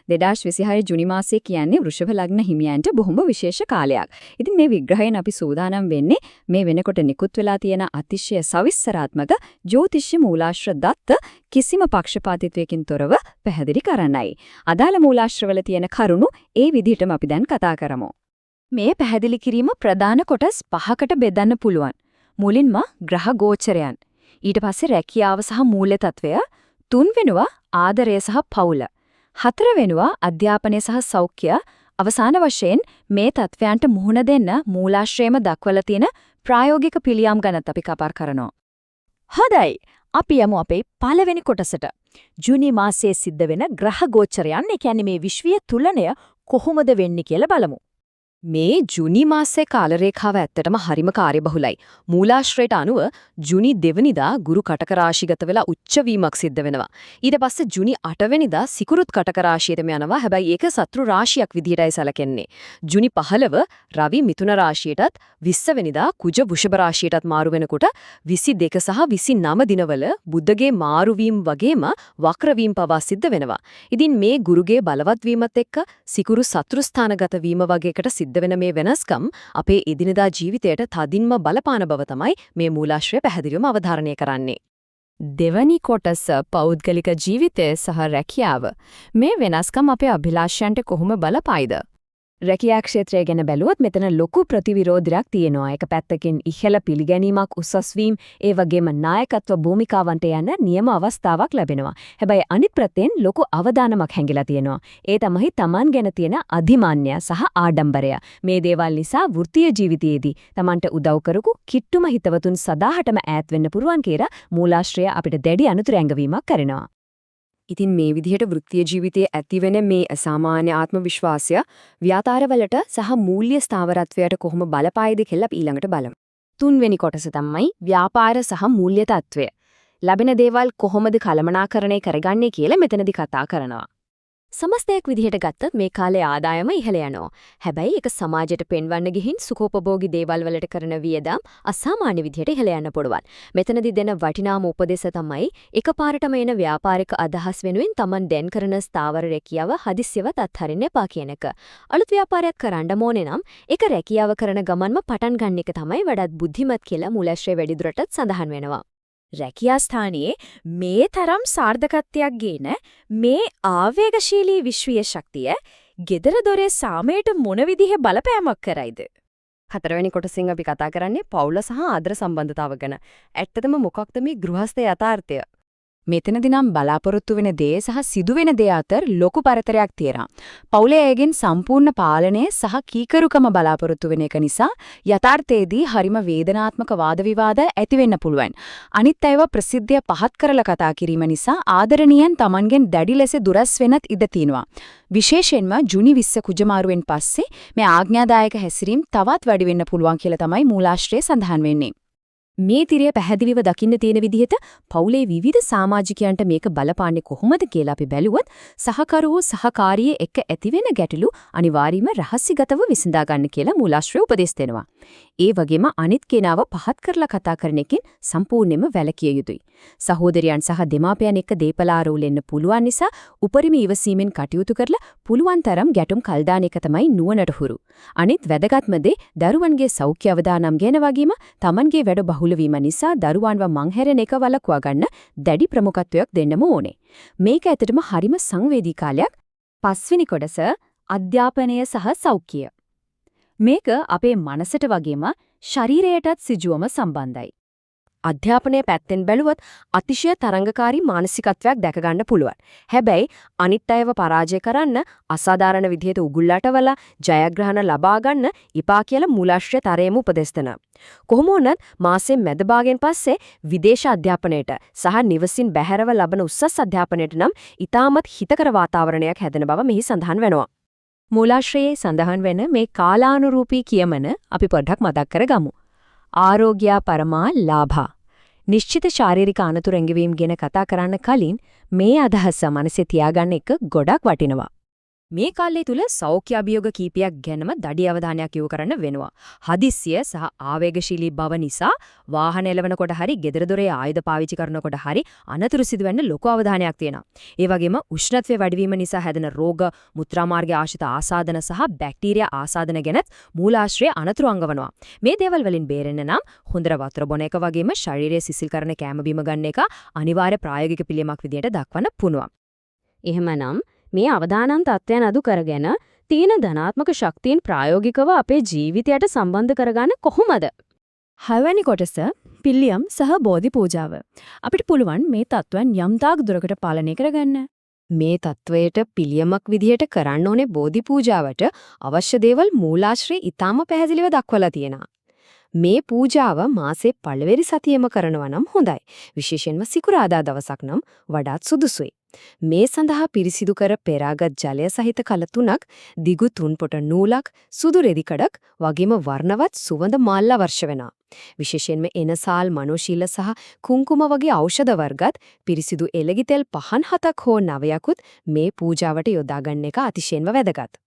2026 ජුනි මාසයේ කියන්නේ වෘෂභ ලග්න හිමියන්ට බොහොම විශේෂ කාලයක්. ඉතින් මේ විග්‍රහයෙන් අපි සූදානම් වෙන්නේ මේ වෙනකොට නිකුත් වෙලා තියෙන අතිශය සවිස්තරාත්මක ජ්‍යොතිෂ්‍ය මූලාශ්‍ර දත්ත කිසිම පක්ෂපාතීත්වයකින් තොරව පැහැදිලි කරන්නයි. අදාළ මූලාශ්‍රවල තියෙන කරුණු ඒ විදිහටම අපි දැන් කතා කරමු. මේ පැහැදිලි කිරීම ප්‍රධාන කොටස් 5කට බෙදන්න පුළුවන්. මුලින්ම ග්‍රහ ගෝචරයන්. ඊට පස්සේ රැකියාව සහ මූල්‍ය තත්වය. 3 වෙනුවා ආදරය සහ පවුල. 4 වෙනුවා අධ්‍යාපනය සහ සෞඛ්‍ය. අවසාන වශයෙන් මේ තත්වයන්ට මුහුණ දෙන්න මූලාශ්‍රයේම දක්වලා තියෙන ප්‍රායෝගික පිළියම් ගැනත් අපි කතා කරනවා. හොඳයි. අපි යමු අපේ පළවෙනි කොටසට. ජූනි මාසයේ සිද්ධ වෙන ග්‍රහ ගෝචරයන්, ඒ කියන්නේ මේ විශ්වීය තුලනය කොහොමද වෙන්නේ කියලා බලමු. මේ ජුනි මාසයේ කාල රේඛාව ඇත්තටම හරිම කාර්යබහුලයි. මූලාශ්‍රයට අනුව ජුනි 2 වෙනිදා ගුරු කටක රාශිගත වෙලා උච්ච වීමක් සිද්ධ වෙනවා. ඊට පස්සේ ජුනි 8 වෙනිදා සිකුරුත් කටක රාශියටම යනවා. හැබැයි ඒක සත්‍රු රාශියක් විදිහටයි සැලකෙන්නේ. ජුනි 15 රවි මිථුන රාශියටත් 20 වෙනිදා කුජ වෘෂභ රාශියටත් මාරු වෙනකොට 22 සහ 29 දිනවල බුධගේ මාරු වීම වගේම වක්‍ර වීම පවා සිද්ධ වෙනවා. ඉතින් මේ ගුරුගේ බලවත් වීමත් එක්ක සිකුරු සත්‍රු ස්ථානගත වීම වගේකට සිද්ධ වෙන මේ වෙනස්කම් අපේ එදිනදා ජීවිතයට තදින්ම බලපාන බව තමයි මේ මූලාශ්‍රය පැහැදිලිවම අවධාරණය කරන්නේ. දෙවැනි කොටස පෞද්ගලික ජීවිතය සහ රැකියාව. මේ වෙනස්කම් අපේ අභිලාෂයන්ට කොහොම බලපායිද? රැකියා ක්ෂේත්‍රය ගැන බැලුවොත් මෙතන ලොකු ප්‍රතිවිරෝධයක් තියෙනවා. එක පැත්තකින් ඉහළ පිළිගැනීමක් උසස් වීම, ඒ වගේම නායකත්ව භූමිකාවන්ට යන නියම අවස්ථාවක් ලැබෙනවා. හැබැයි අනිත් පැත්තෙන් ලොකු අවදානමක් හැංගිලා තියෙනවා. ඒ තමයි Taman ගැන තියෙන අධිමාන්‍ය සහ ආඩම්බරය. මේ දේවල් නිසා වෘත්තීය ජීවිතයේදී Tamanට උදව් කරපු කිට්ටුම හිතවතුන් සදාහටම ඈත් වෙන්න පුරුවන් කියලා මූලාශ්‍රය අපිට දැඩි අනුතර ඇඟවීමක් කරනවා. ඉතින් මේ විදිහට වෘත්තීය ජීවිතයේ ඇතිවෙන මේ අසාමාන්‍ය ආත්ම විශ්වාසය ව්‍යාපාරවලට සහ මූල්‍ය ස්ථාවරත්වයට කොහොම බලපායිද කියලා ඊළඟට බලමු. 3 වෙනි කොටස තමයි ව්‍යාපාර සහ මූල්‍ය තත්වය. ලැබෙන දේවල් කොහොමද කළමනාකරණය කරගන්නේ කියලා මෙතනදී කතා කරනවා. සමස්තයක් විදිහට ගත්තත් මේ කාලේ ආදායම ඉහළ යනවා. හැබැයි ඒක සමාජයට පෙන්වන්න ගිහින් සුඛෝපභෝගී දේවල් වලට කරන වියදම් අසාමාන්‍ය විදිහට ඉහළ යන්න පුළුවන්. මෙතනදී දෙන වටිනාම උපදේශ තමයි එකපාරටම එන ව්‍යාපාරික අදහස් වෙනුවෙන් Taman දැන් කරන ස්ථාවර රැකියාව හදිස්සියවත් අත්හරින්න එපා කියන එක. අලුත් ව්‍යාපාරයක් කරන්න ඕනේ නම් ඒක රැකියාව කරන ගමන්ම පටන් ගන්න එක තමයි වඩාත් බුද්ධිමත් කියලා මූලාශ්‍රය වැඩිදුරටත් සඳහන් වෙනවා. රැකියා ස්ථානයේ මේ තරම් සාර්ථකත්වයක් ගේන මේ ආවේගශීලී විශ්වීය ශක්තිය gedara dore සාමයට මොන විදිහේ බලපෑමක් කරයිද? 4 වෙනි කොටසින් අපි කතා කරන්නේ පවුල සහ ආදර සම්බන්ධතාව ගැන. ඇත්තටම මොකක්ද මේ ගෘහස්ත යථාර්ථය? මෙතනදී නම් බලාපොරොත්තු වෙන දේ සහ සිදුවෙන දේ අතර ලොකු පරතරයක් තියෙනවා. පවුලේ අයගෙන් සම්පූර්ණ පාලනය සහ කීකරුකම බලාපොරොත්තු වෙන එක නිසා යථාර්ථයේදී හරිම වේදනාත්මක වාද විවාද ඇති වෙන්න පුළුවන්. අනිත් අයව ප්‍රසිද්ධිය පහත් කරලා කතා කිරීම නිසා ආදරණීයන් Tamanගෙන් දැඩි ලෙස දුරස් වෙනත් ඉඩ තියෙනවා. විශේෂයෙන්ම ජුනි 20 කුජමාරුවෙන් පස්සේ මේ ආඥාදායක හැසිරීම තවත් වැඩි වෙන්න පුළුවන් කියලා තමයි මූලාශ්‍රයේ සඳහන් වෙන්නේ. මේ තිරය පැහැදිලිව දකින්න තියෙන විදිහට පවුලේ විවිධ සමාජිකයන්ට මේක බලපාන්නේ කොහොමද කියලා අපි බැලුවොත් සහකරුවෝ සහකාරියේ එක්ක ඇතිවෙන ගැටලු අනිවාර්යයෙන්ම රහස්‍යගතව විසඳා ගන්න කියලා මූලාශ්‍රය උපදෙස් දෙනවා. ඒ වගේම අනිත් කෙනාව පහත් කරලා කතා කරන එකෙන් සම්පූර්ණයෙන්ම වැළකිය යුතුයි. සහෝදරයන් සහ දෙමාපියන් එක්ක දේපල ආරෝලෙන්න පුළුවන් නිසා උපරිම ඉවසීමෙන් කටයුතු කරලා පුළුවන් තරම් ගැටුම් කල් දාන එක තමයි නුවණට හුරු. අනිත් වැදගත්ම දේ දරුවන්ගේ සෞඛ්‍ය අවදානම් ගැන වගේම Tamanගේ වැඩ බහුල වීම නිසා දරුවන්ව මංහැරෙන එක වළක්වා ගන්න දැඩි ප්‍රමුඛත්වයක් දෙන්නම ඕනේ. මේක ඇත්තටම හරිම සංවේදී කාලයක්. 5 වෙනි කොටස අධ්‍යාපනය සහ සෞඛ්‍ය. මේක අපේ මනසට වගේම ශරීරයටත් සිජුවම සම්බන්ධයි. අධ්‍යාපනයේ පැත්තෙන් බැලුවොත් අතිශය තරංගකාරී මානසිකත්වයක් දැක ගන්න පුළුවන්. හැබැයි අනිත් අයව පරාජය කරන්න අසාධාරණ විදිහට උගුල්ලටවලා ජයග්‍රහණ ලබා ගන්න ඉපා කියලා මූලාශ්‍රය තරයේම උපදෙස් දෙනවා. කොහොම වුණත් මාසෙ මැද භාගයෙන් පස්සේ විදේශ අධ්‍යාපනයට සහ නිවසින් බැහැරව ලබන උසස් අධ්‍යාපනයට නම් ඊටමත් හිතකර වාතාවරණයක් හැදෙන බව මෙහි සඳහන් වෙනවා. මූලාශ්‍රයේ සඳහන් වෙන මේ කාලානුරූපී කියමන අපි පොඩ්ඩක් මතක් කරගමු. ආරෝග්‍ය පරමා ලාභා. නිශ්චිත ශාරීරික අනතුරු ඇඟවීම ගැන කතා කරන්න කලින් මේ අදහස මනසේ තියාගන්න එක ගොඩක් වටිනවා. මේ කාලය තුල සෞඛ්‍ය අභියෝග කීපයක් ගැනම දඩි අවධානයක් යොමු කරන්න වෙනවා. හදිස්සිය සහ ආවේගශීලී බව නිසා වාහන එලවනකොට හරි ගෙදර දොරේ ආයුධ පාවිච්චි කරනකොට හරි අනතුරු සිදුවෙන්න ලොකු අවධානයක් තියෙනවා. ඒ වගේම උෂ්ණත්වය වැඩිවීම නිසා හැදෙන රෝග, මුත්‍රා මාර්ග ආශ්‍රිත ආසාදන සහ බැක්ටීරියා ආසාදන ගැනත් මූලාශ්‍රය අනතුරු අංගවනවා. මේ දේවල් වලින් බේරෙන්න නම් හොඳට වතුර බොන එක වගේම ශරීරය සිසිල් කරන කැම බීම ගන්න එක අනිවාර්ය ප්‍රායෝගික පිළියමක් විදියට දක්වන්න පුළුවන්. එහෙමනම් මේ අවදානම් තත්ත්වයන් අදු කරගෙන තීන ධනාත්මක ශක්තියින් ප්‍රායෝගිකව අපේ ජීවිතයට සම්බන්ධ කරගන්න කොහොමද? 6 වෙනි කොටස පිළියම් සහ බෝධි පූජාව. අපිට පුළුවන් මේ තත්ත්වයන් යම් තාක් දුරකට පාලනය කරගන්න. මේ තත්වයට පිළියමක් විදියට කරන්න ඕනේ බෝධි පූජාවට අවශ්‍ය දේවල් මූලාශ්‍රයේ ඊටාම පැහැදිලිව දක්වලා තියෙනවා. මේ පූජාව මාසේ පළවෙනි සතියෙම කරනවා නම් හොඳයි. විශේෂයෙන්ම සිකුරාදා දවසක් නම් වඩාත් සුදුසුයි. මේ සඳහා පිරිසිදු කර පෙරාගත් ජලය සහිත කල 3ක්, දිගු 3 පොට නූලක්, සුදු රෙදි කඩක් වගේම වර්ණවත් සුවඳ මාල්ල අවශ්‍ය වෙනවා. විශේෂයෙන්ම එනසාල්, මනෝශීල සහ කුංකුම වගේ ඖෂධ වර්ගත් පිරිසිදු එළගි තෙල් පහන් 7ක් හෝ 9කුත් මේ පූජාවට යොදා ගන්න එක අතිශයින්ම වැදගත්.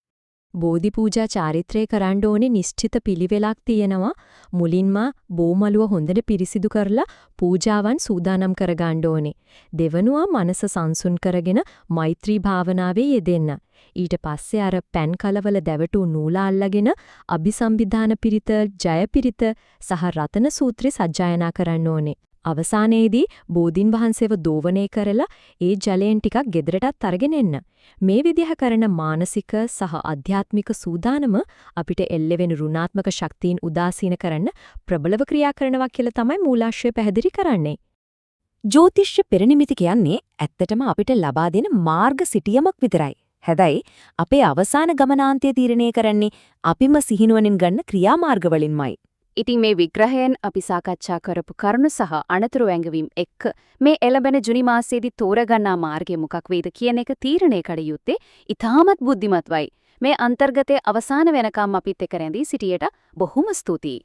බෝධි පූජා චාරිත්‍රය කරන්න ඕනේ නිශ්චිත පිළිවෙලක් තියෙනවා. මුලින්ම බෝමලුව හොඳට පිරිසිදු කරලා පූජාවන් සූදානම් කරගන්න ඕනේ. දෙවනුව මනස සංසුන් කරගෙන මෛත්‍රී භාවනාවේ යෙදෙන්න. ඊට පස්සේ අර පෑන් කලවල දැවටු නූල අල්ලගෙන අභිසම්විධාන පිරිත, ජය පිරිත සහ රතන සූත්‍රය සජ්ජායනා කරන්න ඕනේ. අවසානයේදී බෝධින් වහන්සේව දෝවණය කරලා ඒ ජලයෙන් ටිකක් ගෙදරටත් අරගෙන එන්න. මේ විදිහ කරන මානසික සහ අධ්‍යාත්මික සූදානම අපිට එල්ලෙවෙන ඍණාත්මක ශක්තියින් උදාසීන කරන්න ප්‍රබලව ක්‍රියා කරනවා කියලා තමයි මූලාශ්‍රය පැහැදිලි කරන්නේ. ජ්‍යොතිෂ්‍ය පෙරනිමිති කියන්නේ ඇත්තටම අපිට ලබා දෙන මාර්ග සිටියමක් විතරයි. හැබැයි අපේ අවසාන ගමනාන්තය තීරණය කරන්නේ අපිම සිහිනුවණින් ගන්න ක්‍රියාමාර්ග වලින්මයි. ඉතින් මේ විග්‍රහයෙන් අපි සාකච්ඡා කරපු කරුණු සහ අනතුරු වැංගවීම් එක්ක මේ එළඹෙන ජුනි මාසයේදී තෝරගන්නා මාර්ගය මොකක් වේද කියන එක තීරණය කළ යුත්තේ ඊටමත් බුද්ධිමත්වයි. මේ අන්තර්ගතයේ අවසාන වෙනකම් අපිත් එක්ක රැඳී සිටියට බොහොම ස්තුතියි.